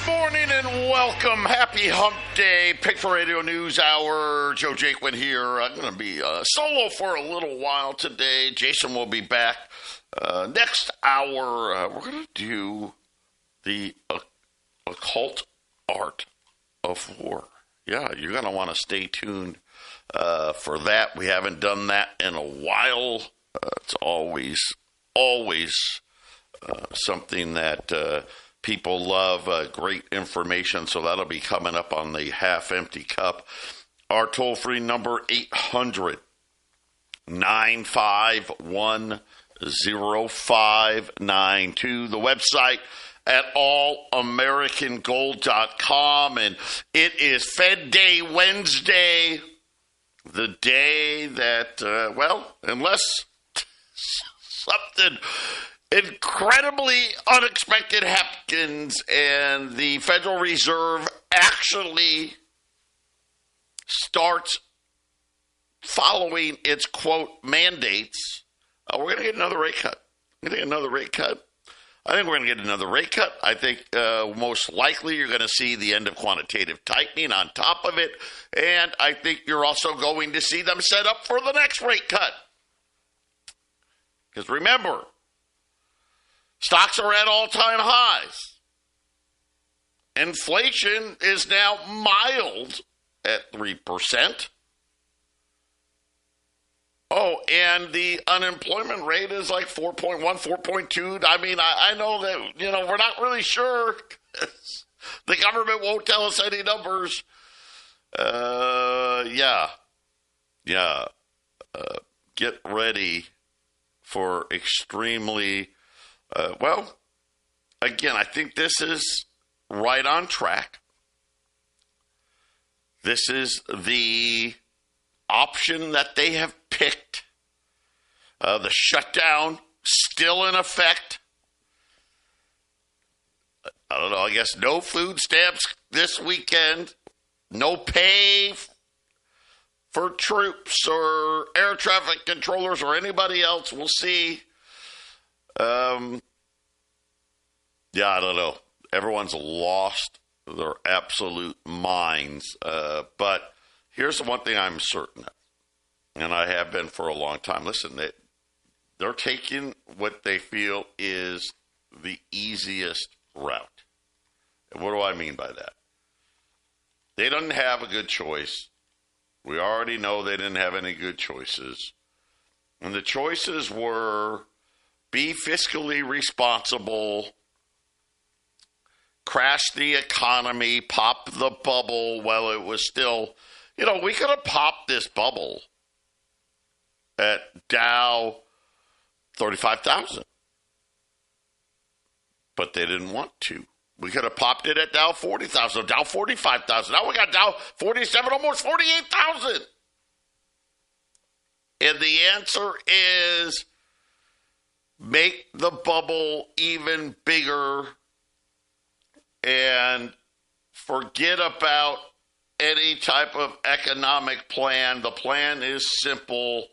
Morning and welcome. Happy Hump Day. Patriot Radio News Hour. Joe Jaquin here. I'm going to be solo for a little while today. Jason will be back next hour. We're going to do the occult art of war. Yeah, you're going to want to stay tuned for that. We haven't done that in a while. It's always something that people love, great information, so that'll be coming up on the half-empty cup. Our toll-free number, 800-951-0592. The website at allamericangold.com. And it is Fed Day Wednesday, the day that, unless something incredibly unexpected happens and the Federal Reserve actually starts following its, quote, mandates, we're going to get another rate cut. I think we're going to get another rate cut. I think most likely you're going to see the end of quantitative tightening on top of it. And I think you're also going to see them set up for the next rate cut. Because remember, stocks are at all-time highs. Inflation is now mild at 3%. Oh, and the unemployment rate is like 4.1, 4.2. I mean, I know that, we're not really sure. The government won't tell us any numbers. Get ready for extremely, again, I think this is right on track. This is the option that they have picked. The shutdown still in effect. I don't know, I guess no food stamps this weekend. No pay for troops or air traffic controllers or anybody else. We'll see. I don't know. Everyone's lost their absolute minds. But here's the one thing I'm certain of, and I have been for a long time. Listen, they're taking what they feel is the easiest route. And what do I mean by that? They don't have a good choice. We already know they didn't have any good choices. And the choices were be fiscally responsible, crash the economy, pop the bubble while it was still, we could have popped this bubble at Dow 35,000. But they didn't want to. We could have popped it at Dow 40,000, Dow 45,000. Now we got Dow 47, almost 48,000. And the answer is make the bubble even bigger and forget about any type of economic plan. The plan is simple.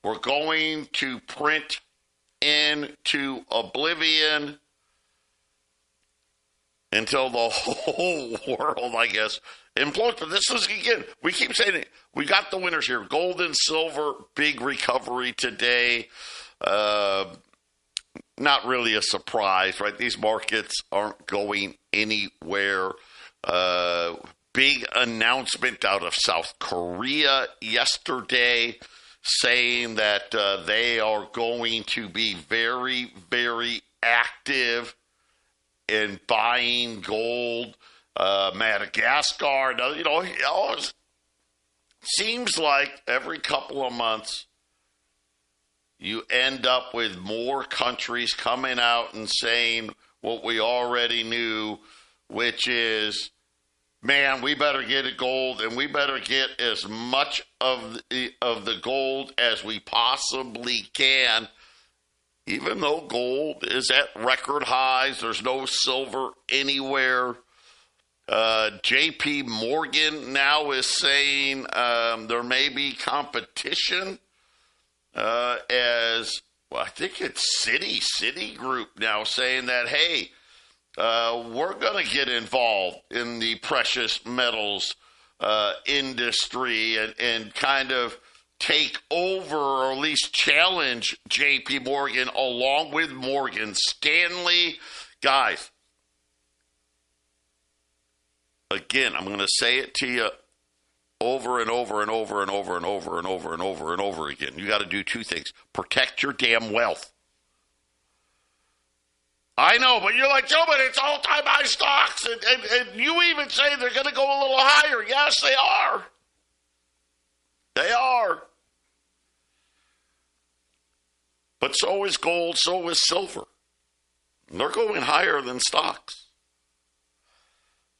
We're going to print into oblivion until the whole world, I guess, implodes. But this is, again, we keep saying it. We got the winners here. Gold and silver, big recovery today. Not really a surprise, right? These markets aren't going anywhere. Big announcement out of South Korea yesterday saying that they are going to be very, very active in buying gold. Madagascar, it seems like every couple of months you end up with more countries coming out and saying what we already knew, which is, man, we better get a gold, and we better get as much of the gold as we possibly can. Even though gold is at record highs, there's no silver anywhere. J.P. Morgan now is saying there may be competition as, well, I think it's Citigroup now saying that, hey, we're going to get involved in the precious metals industry and kind of take over or at least challenge J.P. Morgan along with Morgan Stanley. Guys, again, I'm going to say it to you over and over and over and over and over and over and over and over again. You got to do two things. Protect your damn wealth. I know, but you're like, Joe, but it's all-time high stocks, and you even say they're going to go a little higher. Yes, they are. They are. But so is gold, so is silver. They're going higher than stocks.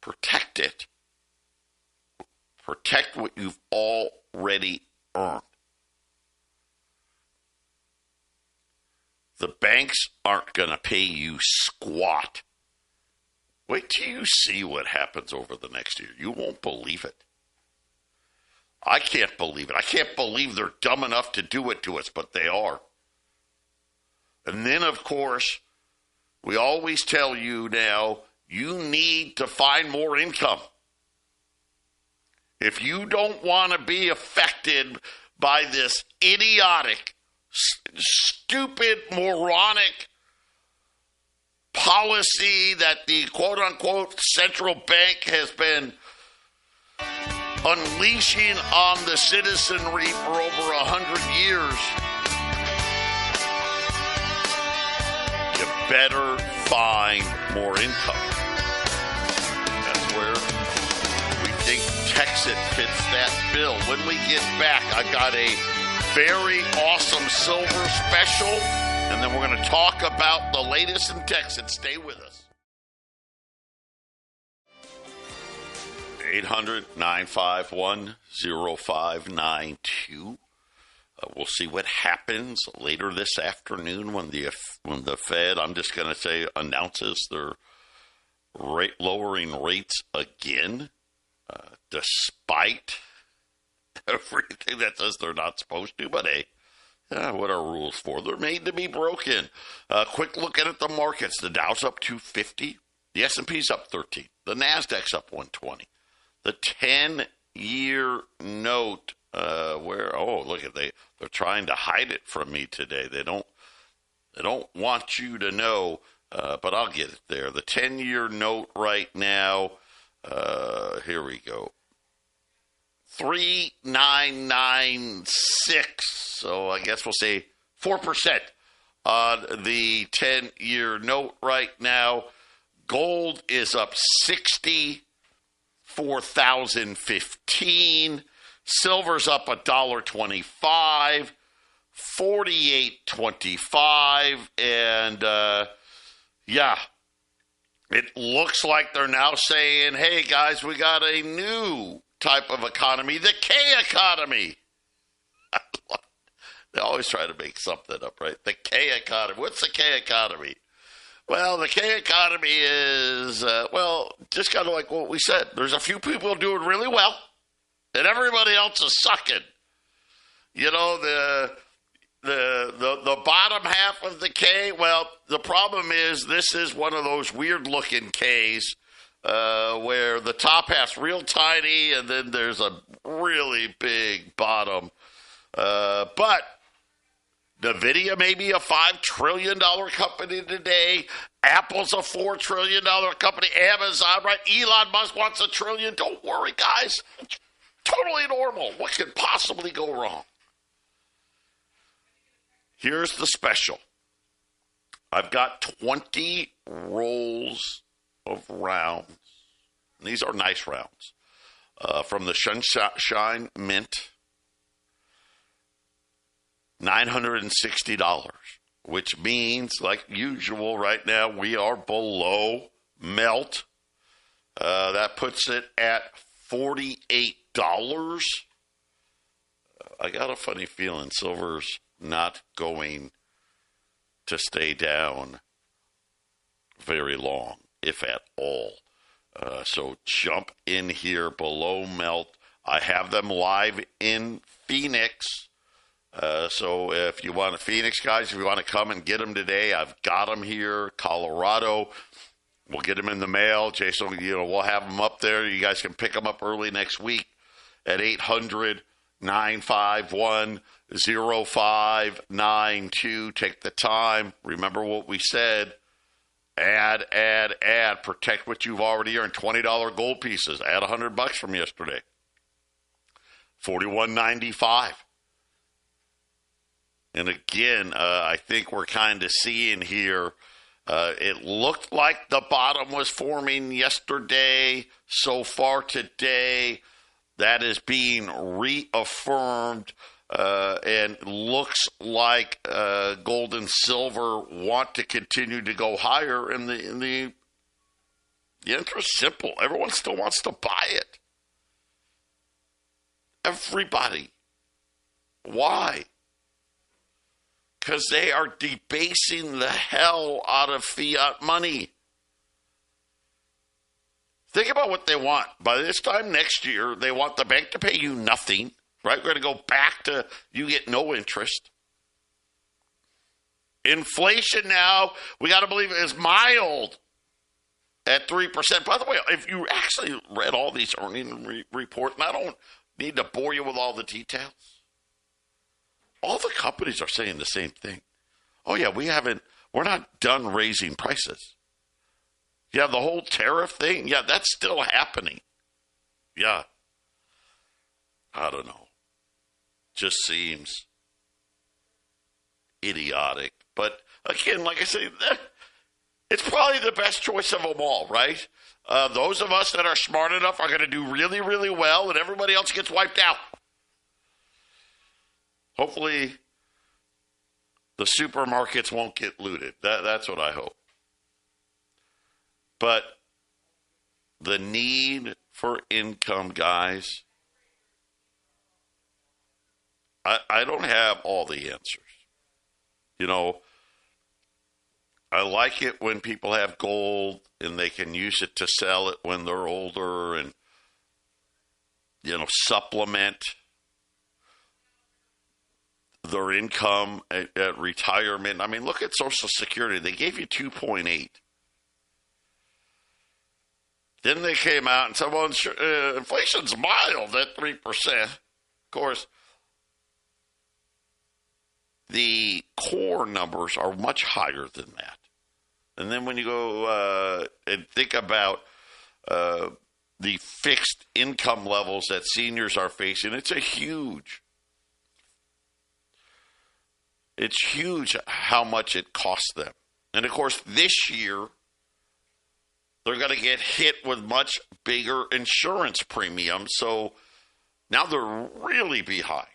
Protect it. Protect what you've already earned. The banks aren't going to pay you squat. Wait till you see what happens over the next year. You won't believe it. I can't believe it. I can't believe they're dumb enough to do it to us, but they are. And then, of course, we always tell you now, you need to find more income. If you don't want to be affected by this idiotic, stupid, moronic policy that the quote-unquote central bank has been unleashing on the citizenry for over 100 years, you better find more income. That's where we think TEXIT fits that bill. When we get back, I've got a very awesome silver special, and then we're going to talk about the latest in TEXIT. Stay with us. 800-951-0592. We'll see what happens later this afternoon when the Fed, I'm just going to say, announces their lowering rates again, despite everything that says they're not supposed to. But hey, what are rules for? They're made to be broken. Quick look at the markets. The Dow's up 250. The S&P's up 13. The Nasdaq's up 120. The 10-year note, look at they're trying to hide it from me today. They don't want you to know, but I'll get it there. The 10-year note right now, here we go, 3.996. So I guess we'll say 4% on the 10-year note right now. Gold is up 64,015. Silver's up $1.25, 48.25, and it looks like they're now saying, "Hey guys, we got a new type of economy, the K economy." They always try to make something up, right? The K economy. What's the K economy? Well, the K economy is, just kind of like what we said. There's a few people doing really well, and everybody else is sucking. You know, the bottom half of the K, well, the problem is this is one of those weird-looking Ks where the top half's real tiny, and then there's a really big bottom. But NVIDIA may be a $5 trillion company today. Apple's a $4 trillion company. Amazon, right? Elon Musk wants $1 trillion. Don't worry, guys. It's totally normal. What could possibly go wrong? Here's the special. I've got 20 rolls of rounds. And these are nice rounds. From the Sunshine Mint. $960, which means, like usual, right now we are below melt. That puts it at $48. I got a funny feeling silver's not going to stay down very long, if at all. So jump in here below melt. I have them live in Phoenix. So if you want Phoenix guys, if you want to come and get them today, I've got them here. Colorado, We'll get them in the mail. Jason, we'll have them up there. You guys can pick them up early next week at 800-951-0592. Take the time. Remember what we said. Add. Protect what you've already earned. $20 gold pieces. Add $100 from yesterday. $41.95. And again, I think we're kind of seeing here, it looked like the bottom was forming yesterday. So far today, that is being reaffirmed, and looks like gold and silver want to continue to go higher. And the answer is simple. Everyone still wants to buy it. Everybody. Why? Because they are debasing the hell out of fiat money. Think about what they want. By this time next year, they want the bank to pay you nothing, right? We're going to go back to you get no interest. Inflation now, we got to believe, is mild at 3%. By the way, if you actually read all these earnings reports, and I don't need to bore you with all the details, all the companies are saying the same thing. Oh, yeah, we're not done raising prices. Yeah, the whole tariff thing, yeah, that's still happening. Yeah. I don't know. Just seems idiotic. But again, like I say, it's probably the best choice of them all, right? Those of us that are smart enough are going to do really, really well, and everybody else gets wiped out. Hopefully, the supermarkets won't get looted. That's what I hope. But the need for income, guys, I don't have all the answers. I like it when people have gold and they can use it to sell it when they're older and, supplement their income at retirement. I mean, look at Social Security. They gave you 2.8. Then they came out and said, well, inflation's mild at 3%. Of course, the core numbers are much higher than that. And then when you go and think about the fixed income levels that seniors are facing, it's huge how much it costs them. And, of course, this year, they're going to get hit with much bigger insurance premiums. So now they're really behind.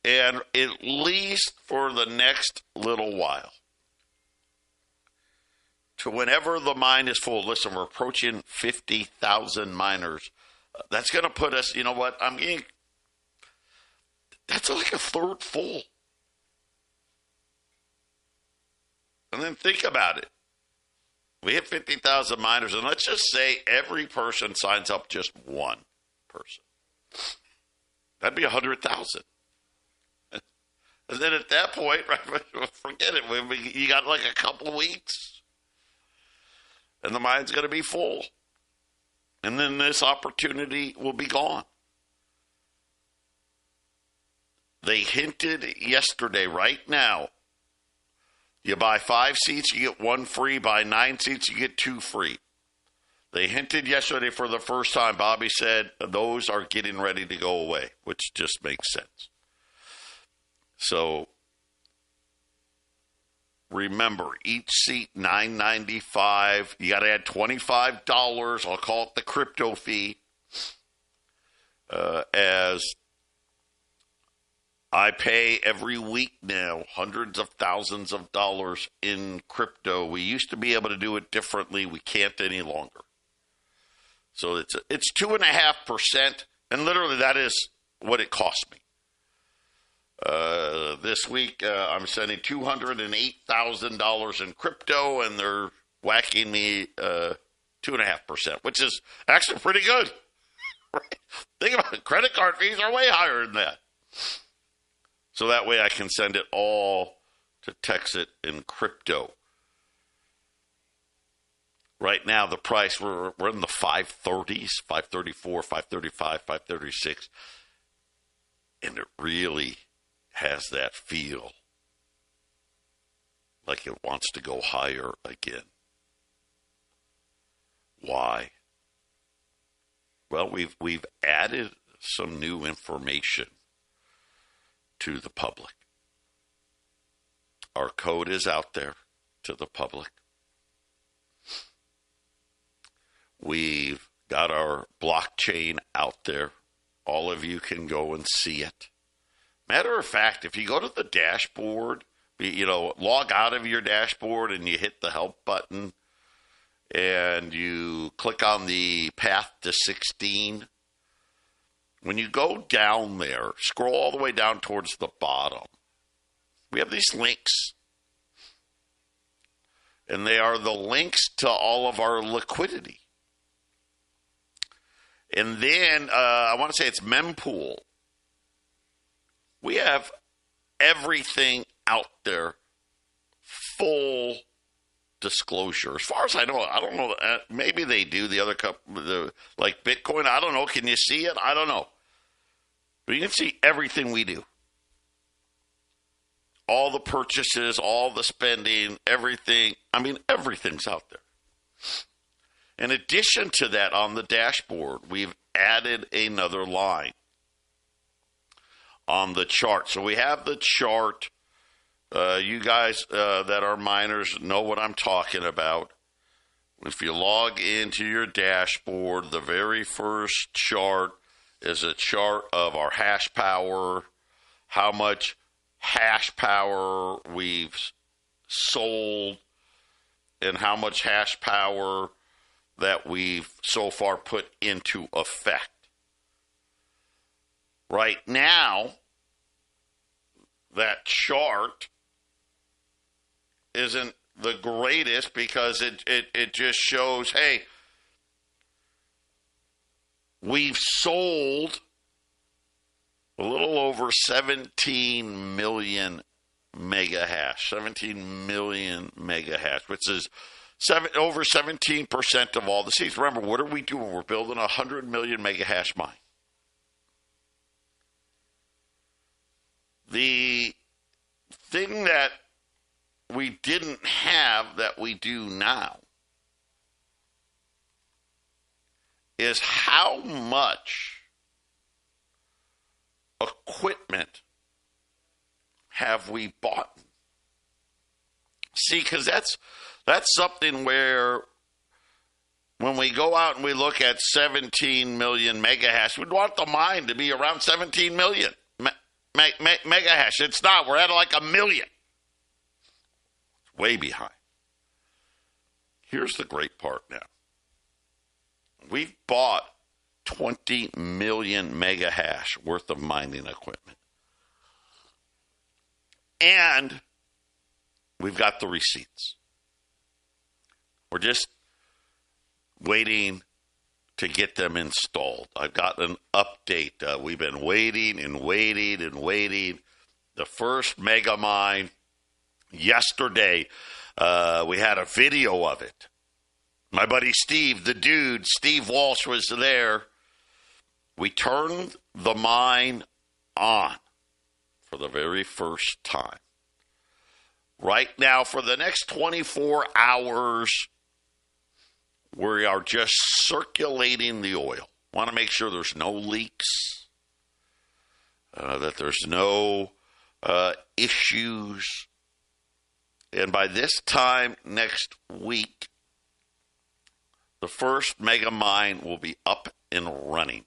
And at least for the next little while, to whenever the mine is full, listen, we're approaching 50,000 miners. That's going to put us, you know what, that's like a third full. And then think about it. We hit 50,000 miners, and let's just say every person signs up just one person. That'd be 100,000. And then at that point, right, forget it. You got like a couple of weeks, and the mine's going to be full. And then this opportunity will be gone. They hinted yesterday, right now, you buy 5 seats, you get 1 free. Buy 9 seats, you get 2 free. They hinted yesterday for the first time. Bobby said those are getting ready to go away, which just makes sense. So remember, each seat $9.95. You got to add $25. I'll call it the crypto fee. As I pay every week now hundreds of thousands of dollars in crypto. We used to be able to do it differently. We can't any longer. So it's 2.5%, and literally that is what it cost me. This week, I'm sending $208,000 in crypto, and they're whacking me 2.5%, which is actually pretty good. Think about it. Credit card fees are way higher than that. So that way I can send it all to TEXIT in crypto. Right now, the price, we're in the 530s, 534, 535, 536. And it really has that feel like it wants to go higher again. Why? Well, we've added some new information to the public. Our code is out there to the public. We've got our blockchain out there. All of you can go and see it. Matter of fact, if you go to the dashboard, log out of your dashboard and you hit the help button and you click on the path to 16, when you go down there, scroll all the way down towards the bottom. We have these links. And they are the links to all of our liquidity. And then, I want to say it's mempool. We have everything out there, full disclosure. As far as I know, I don't know. Maybe they do the other like Bitcoin. I don't know. Can you see it? I don't know. But you can see everything we do. All the purchases, all the spending, everything. I mean, everything's out there. In addition to that, on the dashboard, we've added another line on the chart. So we have the chart. You guys that are miners know what I'm talking about. If you log into your dashboard, the very first chart is a chart of our hash power, how much hash power we've sold, and how much hash power that we've so far put into effect. Right now, that chart isn't the greatest because it just shows, hey, we've sold a little over 17 million mega hash, 17 million mega hash, which is over 17% of all the seeds. Remember, what are we doing? We're building a 100 million mega hash mine. The thing that we didn't have that we do now is how much equipment have we bought. See, because that's something where when we go out and we look at 17 million mega hash, we'd want the mine to be around 17 million mega hash. It's not. We're at like 1 million. Way behind. Here's the great part now. We've bought 20 million mega hash worth of mining equipment. And we've got the receipts. We're just waiting to get them installed. I've got an update. We've been waiting and waiting and waiting. The first mega mine yesterday, we had a video of it. My buddy Steve, the dude, Steve Walsh was there. We turned the mine on for the very first time. Right now, for the next 24 hours, we are just circulating the oil. Want to make sure there's no leaks, that there's no issues. And by this time next week, the first mega mine will be up and running.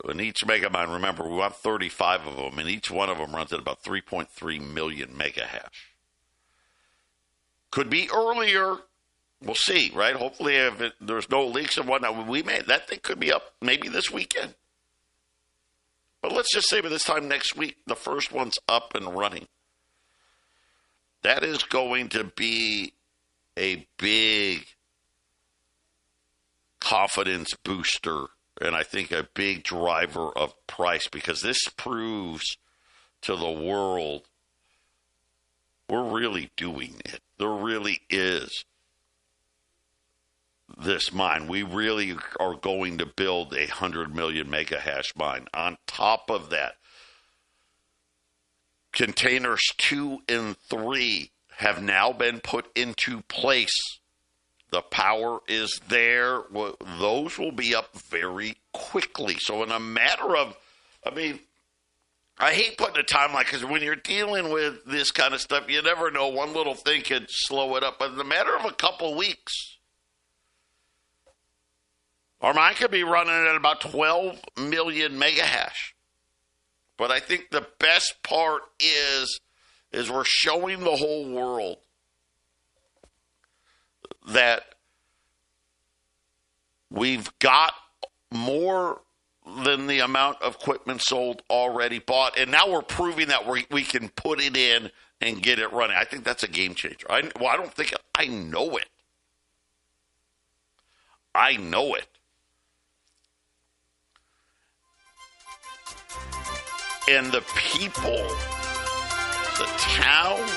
And each mega mine, remember, we want 35 of them, and each one of them runs at about 3.3 million mega hash. Could be earlier. We'll see, right? Hopefully, if there's no leaks and whatnot, that thing could be up maybe this weekend. But let's just say by this time next week, the first one's up and running. That is going to be a big confidence booster, and I think a big driver of price, because this proves to the world we're really doing it. There really is this mine. We really are going to build a 100 million mega hash mine. On top of that, containers 2 and 3 have now been put into place. The power is there. Those will be up very quickly. So in a matter of, I hate putting a timeline because when you're dealing with this kind of stuff, you never know. One little thing could slow it up. But in a matter of a couple weeks, our mine could be running at about 12 million mega hash. But I think the best part is we're showing the whole world that we've got more than the amount of equipment sold already bought, and now we're proving that we can put it in and get it running. I think that's a game changer. I don't think I know it. I know it. And the people, the towns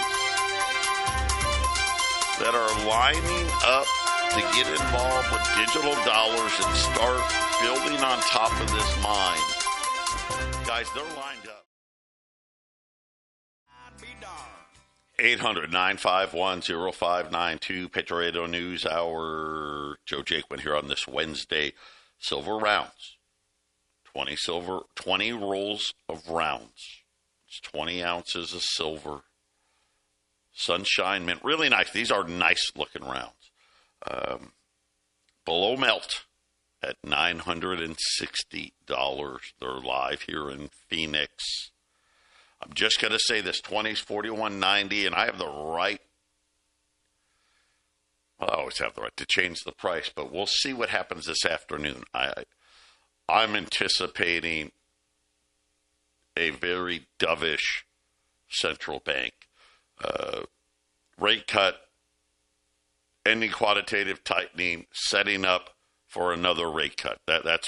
that are lining up to get involved with digital dollars and start building on top of this mine, guys, they're lined up. 800-951-0592, Patriot Radio News Hour. Joe Jaquin here on this Wednesday. Silver rounds. 20 rolls of rounds. It's 20 ounces of silver. Sunshine mint. Really nice. These are nice looking rounds. Below melt at $960. They're live here in Phoenix. I'm just going to say this, 20s, $41.90, and I have the right, well, I always have the right to change the price, but we'll see what happens this afternoon. I'm anticipating a very dovish central bank. Rate cut, ending quantitative tightening, setting up for another rate cut. That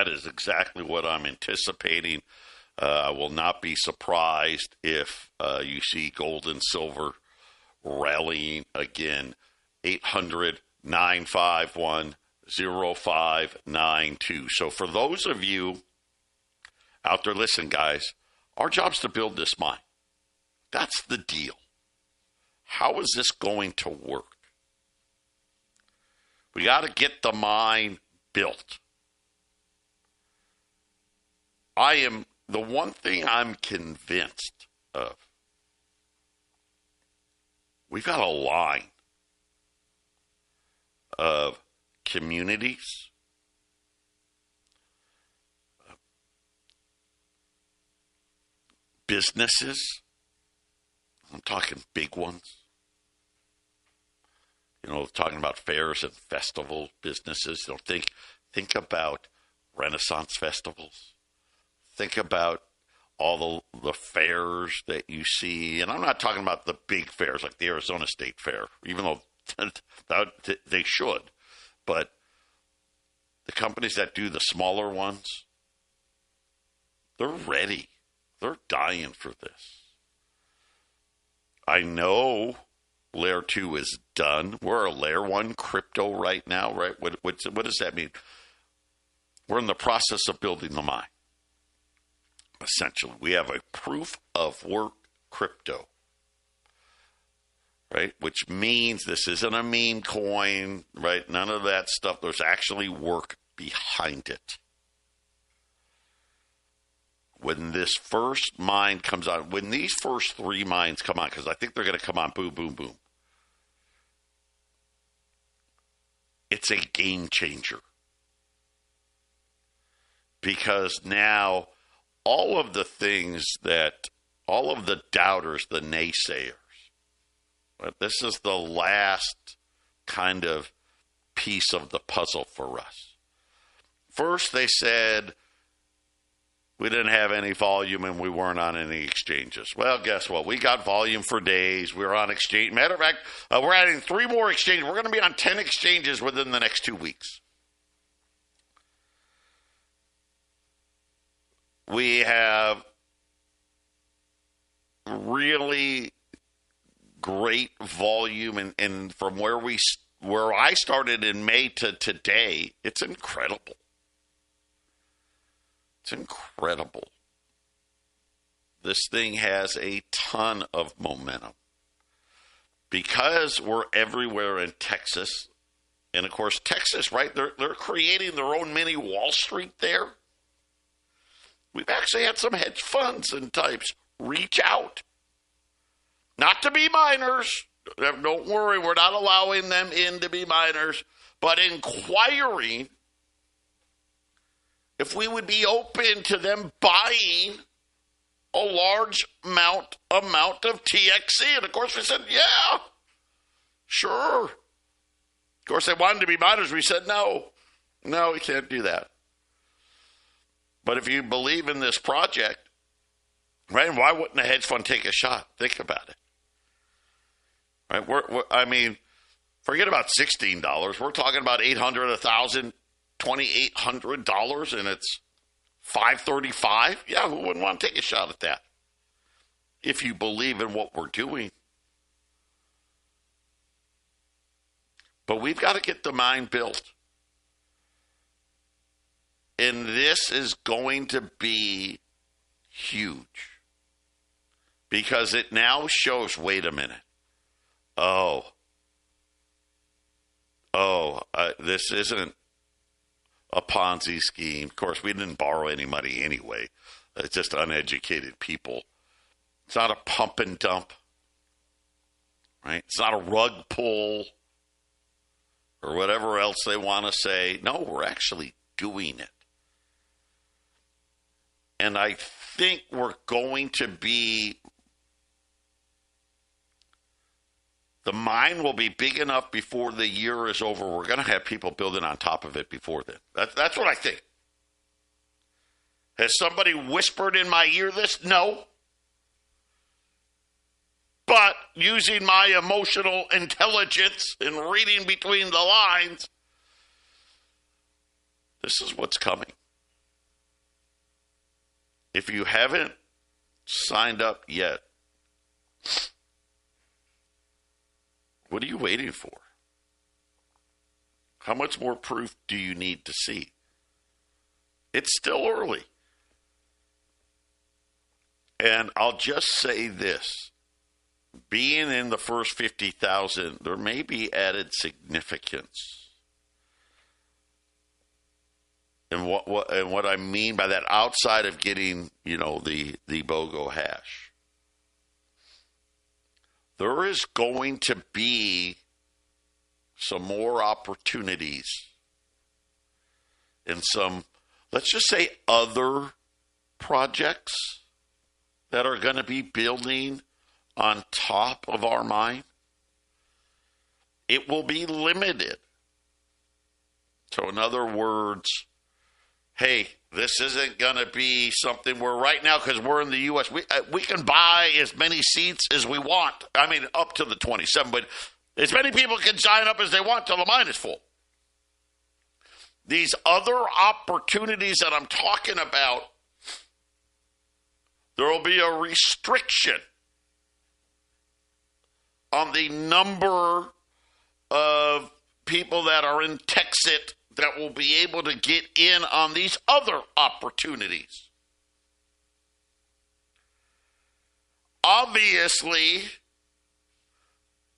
is exactly what I'm anticipating. I will not be surprised if you see gold and silver rallying again. 800-951-0592. So for those of you out there, listen, guys, our job's to build this mine. That's the deal. How is this going to work? We got to get the mine built. The one thing I'm convinced of, we've got a line of communities, businesses, I'm talking big ones, talking about fairs and festival businesses. Think about Renaissance festivals. Think about all the fairs that you see. And I'm not talking about the big fairs like the Arizona State Fair, even though they should. But the companies that do the smaller ones, they're ready. They're dying for this. I know Layer 2 is done. We're a Layer 1 crypto right now, right? What does that mean? We're in the process of building the mine. Essentially, we have a proof of work crypto, right? Which means this isn't a meme coin, right? None of that stuff. There's actually work behind it. When this first mine comes on, when these first 3 mines come on, because I think they're going to come on boom, boom, boom, it's a game changer. Because now all of the doubters, the naysayers, right, this is the last kind of piece of the puzzle for us. First, they said we didn't have any volume and we weren't on any exchanges. Well, guess what? We got volume for days. We were on exchange. Matter of fact, we're adding 3 more exchanges. We're going to be on 10 exchanges within the next 2 weeks. We have really great volume, and from where we where I started in May to today, it's incredible. It's incredible. This thing has a ton of momentum. Because we're everywhere in Texas, and of course, Texas, right, they're creating their own mini Wall Street there. We've actually had some hedge funds and types reach out. Not to be miners. Don't worry, we're not allowing them in to be miners, but inquiring if we would be open to them buying a large amount of TXC. And of course we said, yeah, sure. Of course they wanted to be miners. We said, no, we can't do that. But if you believe in this project, right, why wouldn't a hedge fund take a shot? Think about it. Right? I mean, forget about $16. We're talking about $800, $1,000, $2,800, and it's $535. Yeah, who wouldn't want to take a shot at that? If you believe in what we're doing. But we've got to get the mine built. And this is going to be huge. Because it now shows, wait a minute. This isn't a Ponzi scheme. Of course, we didn't borrow any money anyway. It's just uneducated people. It's not a pump and dump, right? It's not a rug pull or whatever else they want to say. No, we're actually doing it. And I think we're going to be, the mine will be big enough before the year is over. We're going to have people building on top of it before then. That's what I think. Has somebody whispered in my ear this? No. But using my emotional intelligence and reading between the lines, this is what's coming. If you haven't signed up yet, what are you waiting for? How much more proof do you need to see? It's still early. And I'll just say this. Being in the first 50,000, there may be added significance. And what I mean by that, outside of getting, the BOGO hash. There is going to be some more opportunities in some, let's just say, other projects that are going to be building on top of our mine. It will be limited. So in other words, hey, this isn't going to be something where right now, because we're in the U.S., we can buy as many seats as we want. I mean, up to the 27, but as many people can sign up as they want till the mine is full. These other opportunities that I'm talking about, there will be a restriction on the number of people that are in TEXIT that will be able to get in on these other opportunities. Obviously,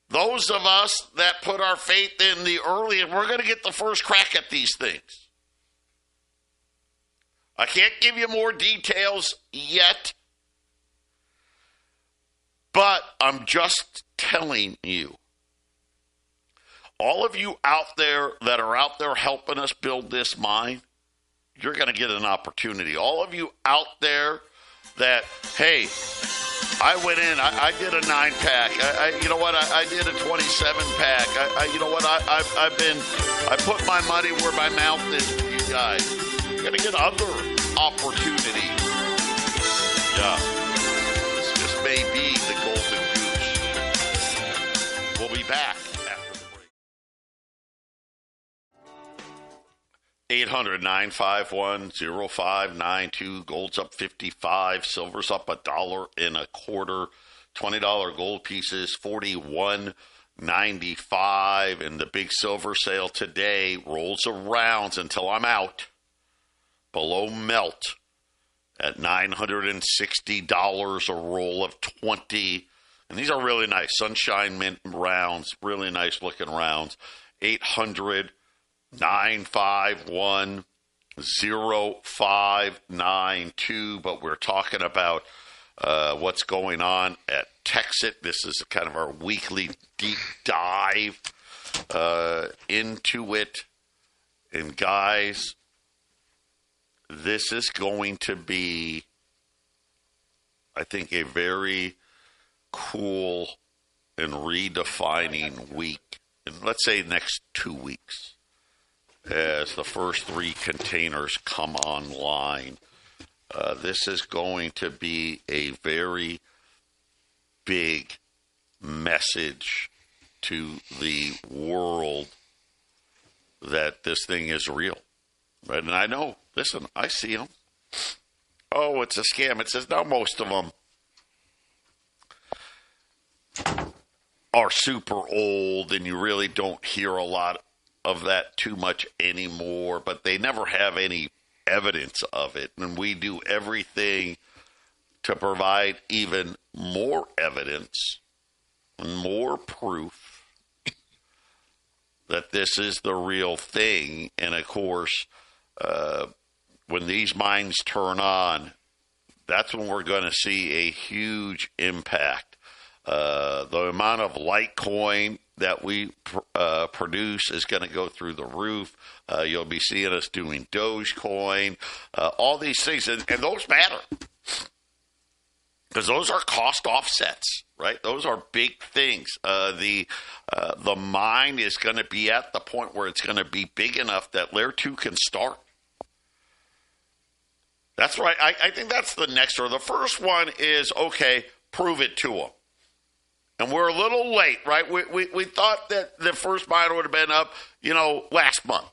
those of us that put our faith in the early, we're going to get the first crack at these things. I can't give you more details yet, but I'm just telling you. All of you out there that are out there helping us build this mine, you're going to get an opportunity. All of you out there that, hey, I went in, I did a 9-pack. You know what? I did a 27-pack. You know what? I put my money where my mouth is for you guys. You're going to get other opportunities. Yeah. This just may be the golden goose. We'll be back. 800-951-0592. Gold's up 55. Silver's up $1.25. $20 gold pieces, $41 $995, and the big silver sale today rolls around until I'm out below melt at $960 a roll of 20. And these are really nice Sunshine Mint rounds, really nice looking rounds. 800-951-0592. But we're talking about what's going on at TEXIT. This is kind of our weekly deep dive into it. And guys, this is going to be, I think, a very cool and redefining week. And let's say next 2 weeks as the first 3 containers come online. This is going to be a very big message to the world that this thing is real. Right? And I know, listen, I see them. Oh, it's a scam. It says, now most of them are super old, and you really don't hear a lot of that too much anymore, but they never have any evidence of it. And we do everything to provide even more evidence and more proof that this is the real thing. And of course, when these mines turn on, that's when we're going to see a huge impact. The amount of Litecoin that we produce is going to go through the roof. You'll be seeing us doing Dogecoin, all these things, and those matter because those are cost offsets, right? Those are big things. The mine is going to be at the point where it's going to be big enough that Layer 2 can start. That's right. I think that's the next, or the first one is, okay, prove it to them. And we're a little late, right? We thought that the first mine would have been up, last month.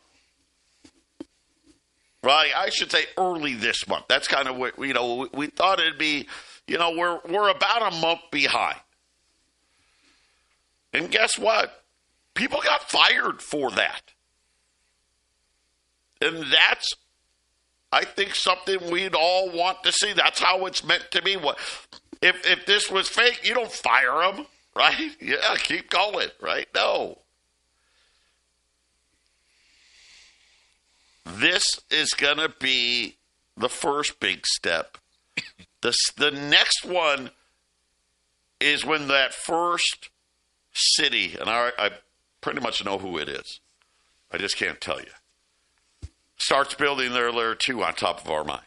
Right? I should say early this month. That's kind of what, we thought it'd be, we're about a month behind. And guess what? People got fired for that. And that's, I think, something we'd all want to see. That's how it's meant to be. If this was fake, you don't fire them, right? Yeah, keep going, right? No. This is going to be the first big step. The next one is when that first city, and I pretty much know who it is. I just can't tell you. Starts building their Layer 2 on top of our mine.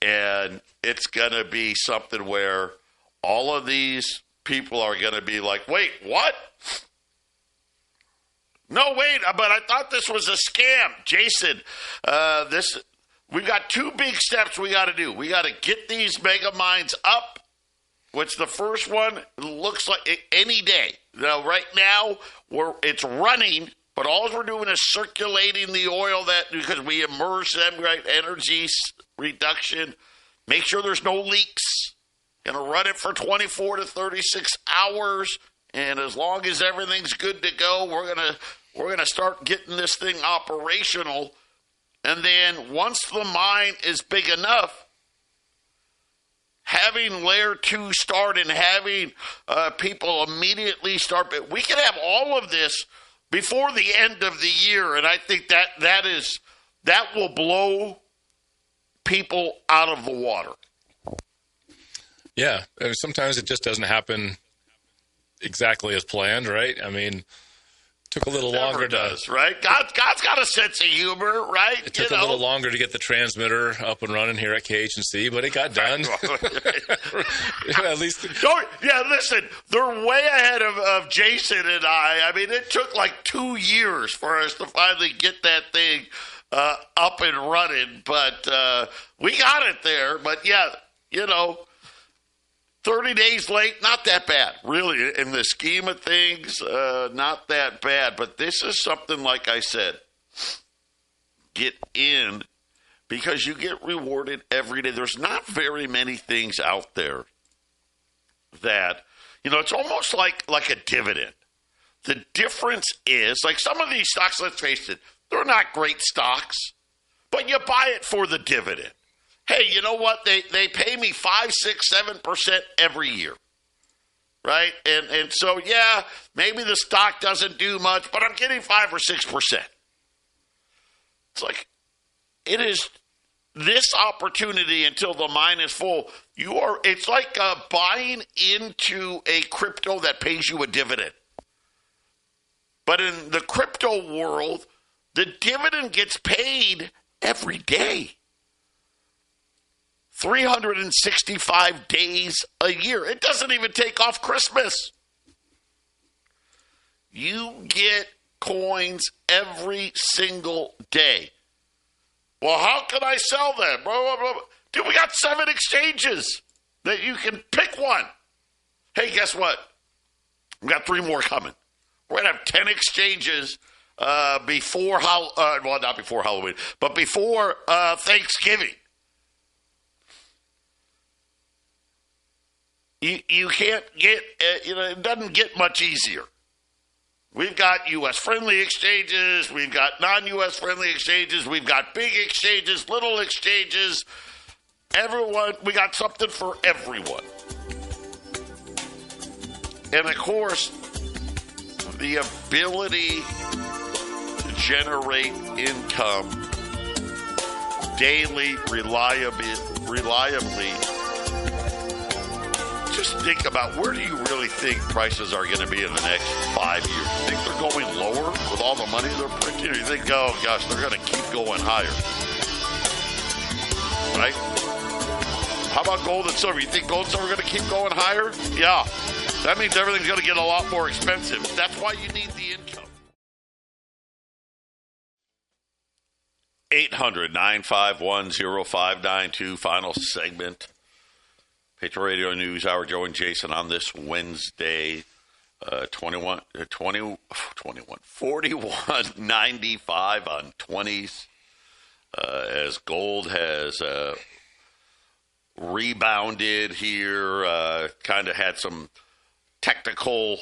And it's going to be something where all of these people are going to be like, wait, what? No, wait, but I thought this was a scam. Jason, we've got 2 big steps we got to do. We got to get these mega mines up, which the first one looks like any day. Now, right now, it's running, but all we're doing is circulating the oil because we immerse them, right? Energy reduction. Make sure there's no leaks. Going to run it for 24 to 36 hours, and as long as everything's good to go, we're gonna start getting this thing operational. And then once the mine is big enough, having Layer 2 start and having people immediately start, we can have all of this before the end of the year, and I think that will blow people out of the water. Yeah, sometimes it just doesn't happen exactly as planned, right? I mean, took a little longer right? God's got a sense of humor, right? It took a little longer to get the transmitter up and running here at KH&C, but it got done. At least. Listen, they're way ahead of Jason and I. I mean, it took like 2 years for us to finally get that thing up and running, but we got it there. But yeah, 30 days late, not that bad. Really, in the scheme of things, not that bad. But this is something, like I said, get in because you get rewarded every day. There's not very many things out there that It's almost like a dividend. The difference is, like some of these stocks, let's face it, they're not great stocks, but you buy it for the dividend. Hey, you know what? They pay me 5, 6, 7% every year, right? And so, yeah, maybe the stock doesn't do much, but I'm getting 5 or 6%. It's like, it is this opportunity until the mine is full. It's like buying into a crypto that pays you a dividend. But in the crypto world, the dividend gets paid every day. 365 days a year. It doesn't even take off Christmas. You get coins every single day. Well, how can I sell them? Blah, blah, blah. Dude, we got 7 exchanges that you can pick one. Hey, guess what? We got 3 more coming. We're going to have 10 exchanges not before Halloween, but before Thanksgiving. You can't get, it doesn't get much easier. We've got U.S.-friendly exchanges. We've got non-U.S.-friendly exchanges. We've got big exchanges, little exchanges. We got something for everyone. And, of course, the ability to generate income daily, reliably. Just think about, where do you really think prices are going to be in the next 5 years? You think they're going lower with all the money they're printing? Or you think, oh, gosh, they're going to keep going higher? Right? How about gold and silver? You think gold and silver are going to keep going higher? Yeah. That means everything's going to get a lot more expensive. That's why you need the income. 800-951-0592, final segment. Patriot Radio News Hour, Joe and Jason on this Wednesday, 41.95 on 20s, as gold has rebounded here, kind of had some technical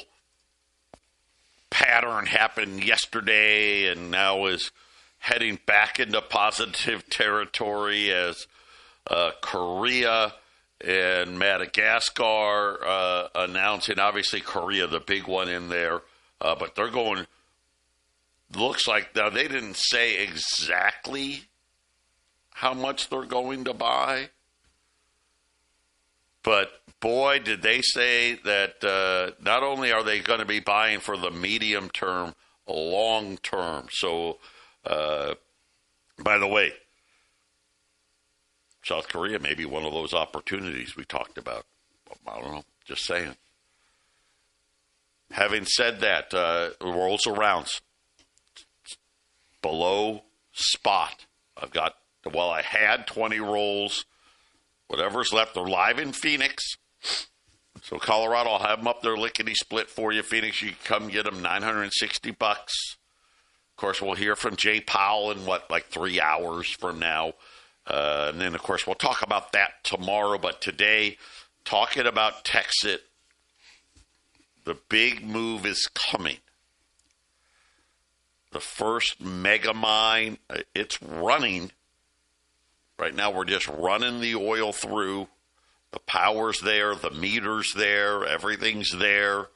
pattern happen yesterday and now is heading back into positive territory as Korea and Madagascar announcing, obviously Korea, the big one in there, but they're going, looks like, now they didn't say exactly how much they're going to buy, but boy, did they say that not only are they going to be buying for the medium term, long term. So, by the way, South Korea may be one of those opportunities we talked about. I don't know, just saying. Having said that, rolls around below spot. I had 20 rolls. Whatever's left, they're live in Phoenix. So Colorado, I'll have them up there lickety-split for you. Phoenix, you can come get them, $960. Of course, we'll hear from Jay Powell in, 3 hours from now. And then, of course, we'll talk about that tomorrow. But today, talking about TEXIT, the big move is coming. The first mega mine, it's running. Right now, we're just running the oil through. The power's there, the meter's there, everything's there.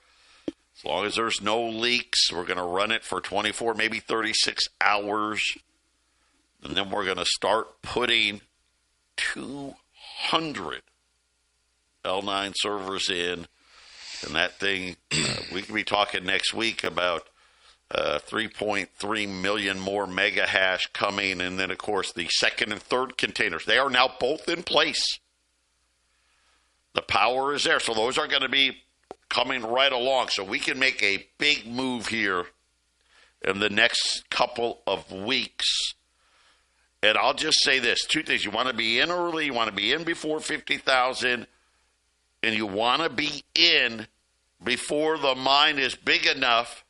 As long as there's no leaks, we're going to run it for 24, maybe 36 hours. And then we're going to start putting 200 L9 servers in. And that thing, we could be talking next week about 3.3 million more mega hash coming. And then, of course, the second and third containers. They are now both in place. The power is there. So those are going to be coming right along. So we can make a big move here in the next couple of weeks. And I'll just say this, 2 things. You want to be in early, you want to be in before 50,000, and you want to be in before the mine is big enough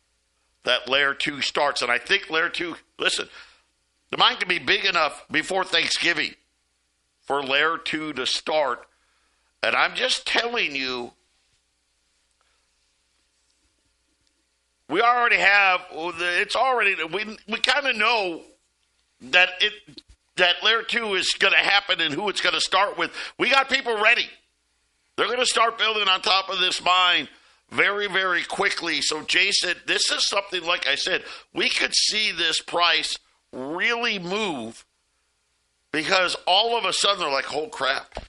that Layer 2 starts. And I think Layer 2, listen, the mine can be big enough before Thanksgiving for Layer 2 to start. And I'm just telling you, we already have. It's already we kind of know that layer 2 is going to happen and who it's going to start with. We got people ready. They're going to start building on top of this mine very, very quickly. So, Jason, this is something, like I said, we could see this price really move because all of a sudden they're like, "Oh crap!"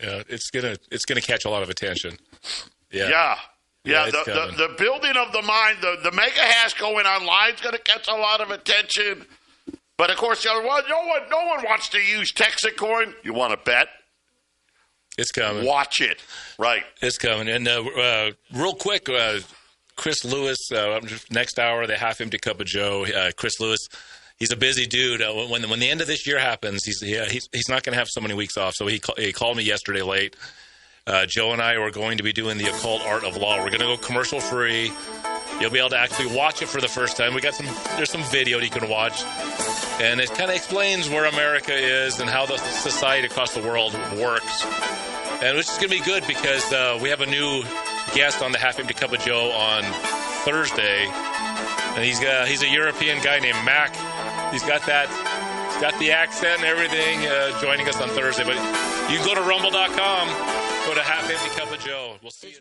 Yeah, it's gonna catch a lot of attention. Yeah. The building of the mine, the mega hash going online is going to catch a lot of attention. But of course, the other one, no one wants to use TEXIT coin. You want to bet? It's coming. Watch it. Right. It's coming. And real quick, Chris Lewis, next hour, the half empty cup of Joe. Chris Lewis, he's a busy dude. When the end of this year happens, he's not going to have so many weeks off. So he called me yesterday late. Joe and I are going to be doing the occult art of law. We're going to go commercial free. You'll be able to actually watch it for the first time. There's some video you can watch. And it kind of explains where America is and how the society across the world works. And which is going to be good because we have a new guest on the Half Empty Cup of Joe on Thursday. And he's a European guy named Mac. He's got the accent and everything joining us on Thursday. But you can go to rumble.com, go to Half Empty Cup of Joe. We'll see you.